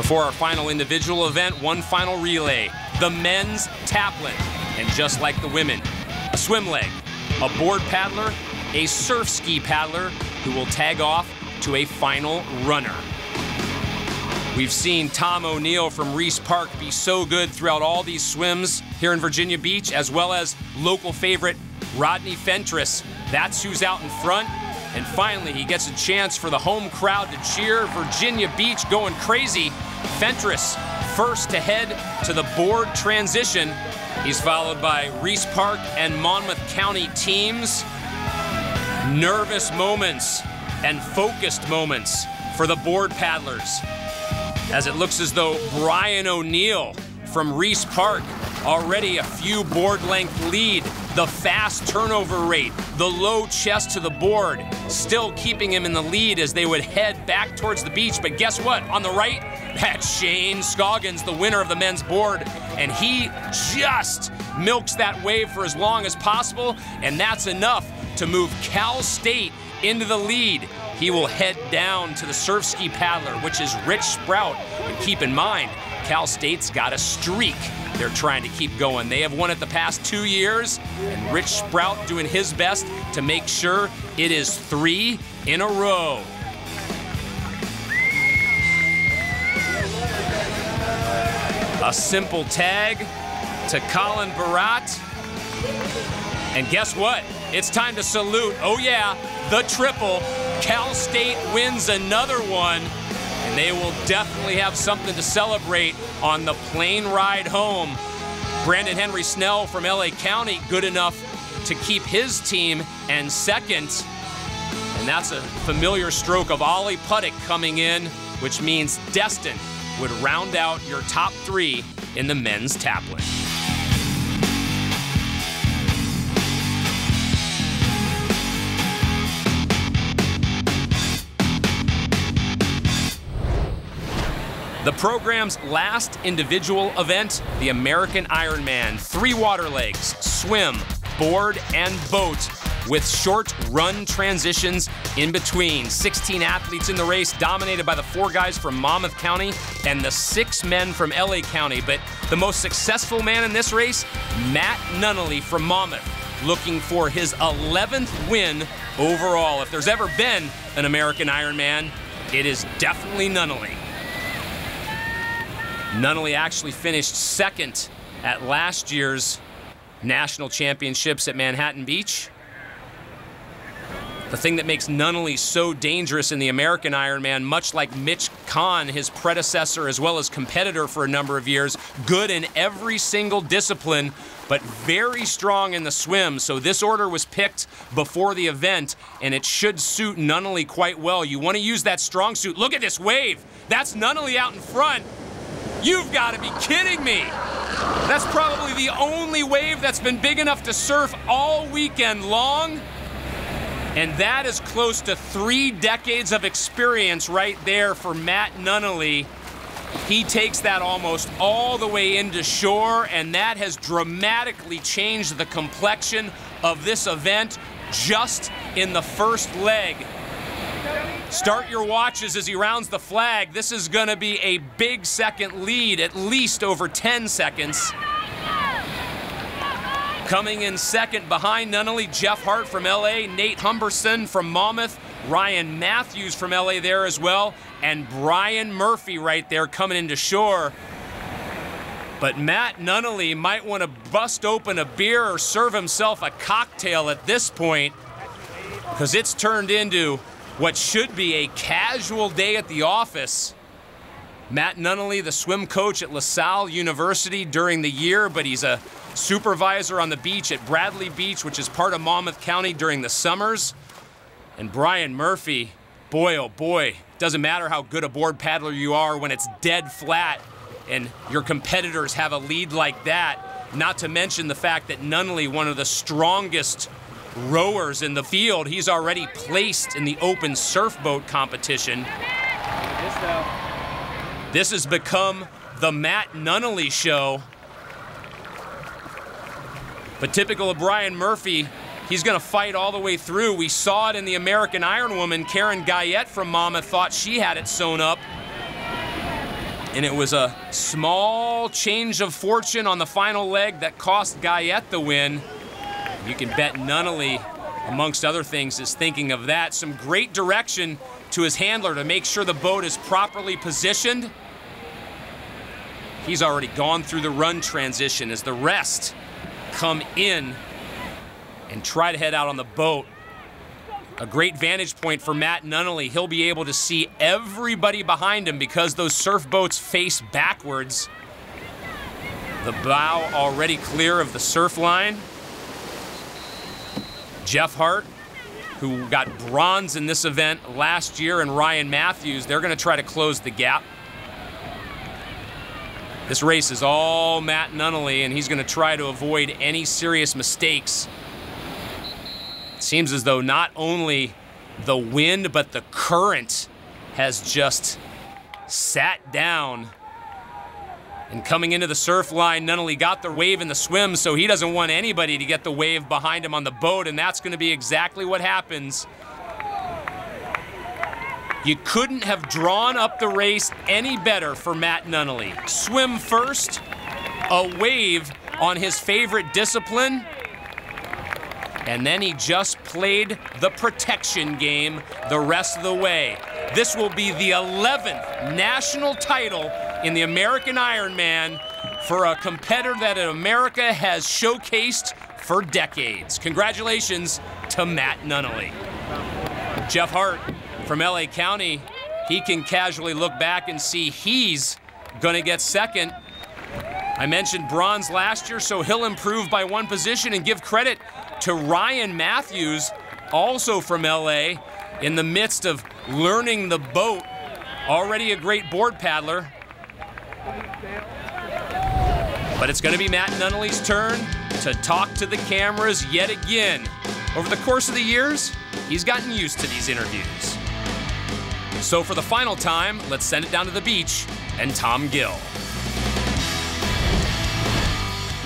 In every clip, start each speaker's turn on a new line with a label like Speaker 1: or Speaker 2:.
Speaker 1: Before our final individual event, one final relay, the men's Taplin. And just like the women, a swim leg, a board paddler, a surf ski paddler who will tag off to a final runner. We've seen Tom O'Neill from Reese Park be so good throughout all these swims here in Virginia Beach, as well as local favorite Rodney Fentress. That's who's out in front. And finally, he gets a chance for the home crowd to cheer. Virginia Beach going crazy. Fentress first to head to the board transition. He's followed by Reese Park and Monmouth County teams. Nervous moments and focused moments for the board paddlers, as it looks as though Brian O'Neill from Reese Park already a few board length lead. The fast turnover rate, the low chest to the board, still keeping him in the lead as they would head back towards the beach. But guess what? On the right, that's Shane Scoggins, the winner of the men's board. And he just milks that wave for as long as possible. And that's enough to move Cal State into the lead. He will head down to the surf ski paddler, which is Rich Sprout. And keep in mind, Cal State's got a streak they're trying to keep going. They have won it the past 2 years, and Rich Sprout doing his best to make sure it is 3 in a row. A simple tag to Colin Barat. And guess what? It's time to salute, oh yeah, the triple. Cal State wins another one, and they will definitely have something to celebrate on the plane ride home. Brandon Henry Snell from LA County, good enough to keep his team in second. And that's a familiar stroke of Ollie Puttick coming in, which means Destin would round out your top 3 in the men's Taplin. The program's last individual event, the American Ironman. 3 water legs, swim, board, and boat, with short run transitions in between. 16 athletes in the race, dominated by the 4 guys from Monmouth County and the 6 men from LA County. But the most successful man in this race, Matt Nunnally from Monmouth, looking for his 11th win overall. If there's ever been an American Ironman, it is definitely Nunnally. Nunnally actually finished second at last year's national championships at Manhattan Beach. The thing that makes Nunnally so dangerous in the American Ironman, much like Mitch Kahn, his predecessor as well as competitor for a number of years, good in every single discipline, but very strong in the swim. So this order was picked before the event, and it should suit Nunnally quite well. You want to use that strong suit. Look at this wave. That's Nunnally out in front. You've got to be kidding me. That's probably the only wave that's been big enough to surf all weekend long. And that is close to 3 decades of experience right there for Matt Nunnally. He takes that almost all the way into shore, and that has dramatically changed the complexion of this event just in the first leg. Start your watches as he rounds the flag. This is going to be a big second lead, at least over 10 seconds. Coming in second behind Nunnally, Jeff Hart from LA, Nate Humberson from Monmouth, Ryan Matthews from LA there as well, and Brian Murphy right there coming into shore. But Matt Nunnally might want to bust open a beer or serve himself a cocktail at this point, because it's turned into what should be a casual day at the office. Matt Nunnally, the swim coach at LaSalle University during the year, but he's a supervisor on the beach at Bradley Beach, which is part of Monmouth County during the summers. And Brian Murphy, boy, oh boy, doesn't matter how good a board paddler you are when it's dead flat and your competitors have a lead like that, not to mention the fact that Nunnally, one of the strongest rowers in the field, he's already placed in the open surf boat competition. This has become the Matt Nunnally show. But typical of Brian Murphy, he's going to fight all the way through. We saw it in the American Ironwoman. Karen Guyette from Monmouth thought she had it sewn up. And it was a small change of fortune on the final leg that cost Guyette the win. You can bet Nunnally, amongst other things, is thinking of that. Some great direction to his handler to make sure the boat is properly positioned. He's already gone through the run transition as the rest come in and try to head out on the boat. A great vantage point for Matt Nunnally. He'll be able to see everybody behind him because those surf boats face backwards. The bow already clear of the surf line. Jeff Hart, who got bronze in this event last year, and Ryan Matthews, they're going to try to close the gap. This race is all Matt Nunnally, and he's going to try to avoid any serious mistakes. It seems as though not only the wind, but the current has just sat down. And coming into the surf line, Nunnally got the wave in the swim, so he doesn't want anybody to get the wave behind him on the boat, and that's going to be exactly what happens. You couldn't have drawn up the race any better for Matt Nunnally. Swim first, a wave on his favorite discipline, and then he just played the protection game the rest of the way. This will be the 11th national title in the American Ironman for a competitor that America has showcased for decades. Congratulations to Matt Nunnally. Jeff Hart from LA County, he can casually look back and see he's gonna get second. I mentioned bronze last year, so he'll improve by one position, and give credit to Ryan Matthews, also from LA, in the midst of learning the boat. Already a great board paddler. But it's gonna be Matt Nunnally's turn to talk to the cameras yet again. Over the course of the years, he's gotten used to these interviews. So for the final time, let's send it down to the beach and Tom Gill.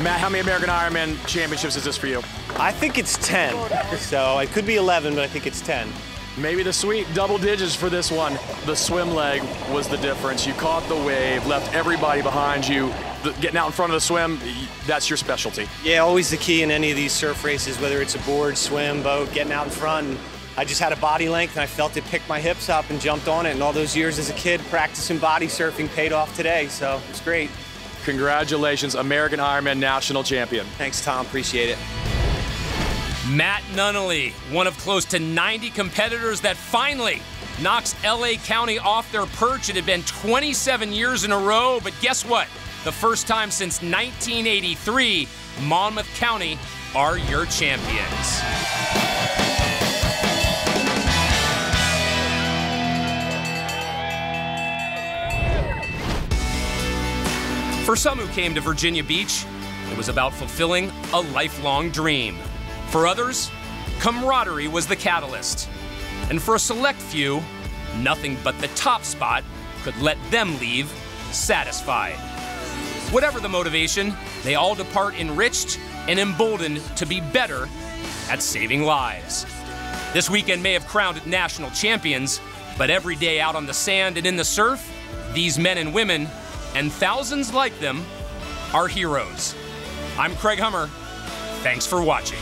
Speaker 2: Matt, how many American Ironman championships is this for you?
Speaker 3: I think it's 10. So it could be 11, but I think it's 10.
Speaker 2: Maybe the sweet double digits for this one. The swim leg was the difference. You caught the wave, left everybody behind you. Getting out in front of the swim, that's your specialty.
Speaker 3: Yeah, always the key in any of these surf races, whether it's a board, swim, boat, getting out in front. And I just had a body length, and I felt it pick my hips up and jumped on it. And all those years as a kid practicing body surfing paid off today, so it's great.
Speaker 2: Congratulations, American Ironman national champion.
Speaker 3: Thanks, Tom. Appreciate it.
Speaker 1: Matt Nunnally, one of close to 90 competitors that finally knocks LA County off their perch. It had been 27 years in a row, but guess what? The first time since 1983, Monmouth County are your champions. For some who came to Virginia Beach, it was about fulfilling a lifelong dream. For others, camaraderie was the catalyst. And for a select few, nothing but the top spot could let them leave satisfied. Whatever the motivation, they all depart enriched and emboldened to be better at saving lives. This weekend may have crowned national champions, but every day out on the sand and in the surf, these men and women, and thousands like them, are heroes. I'm Craig Hummer. Thanks for watching.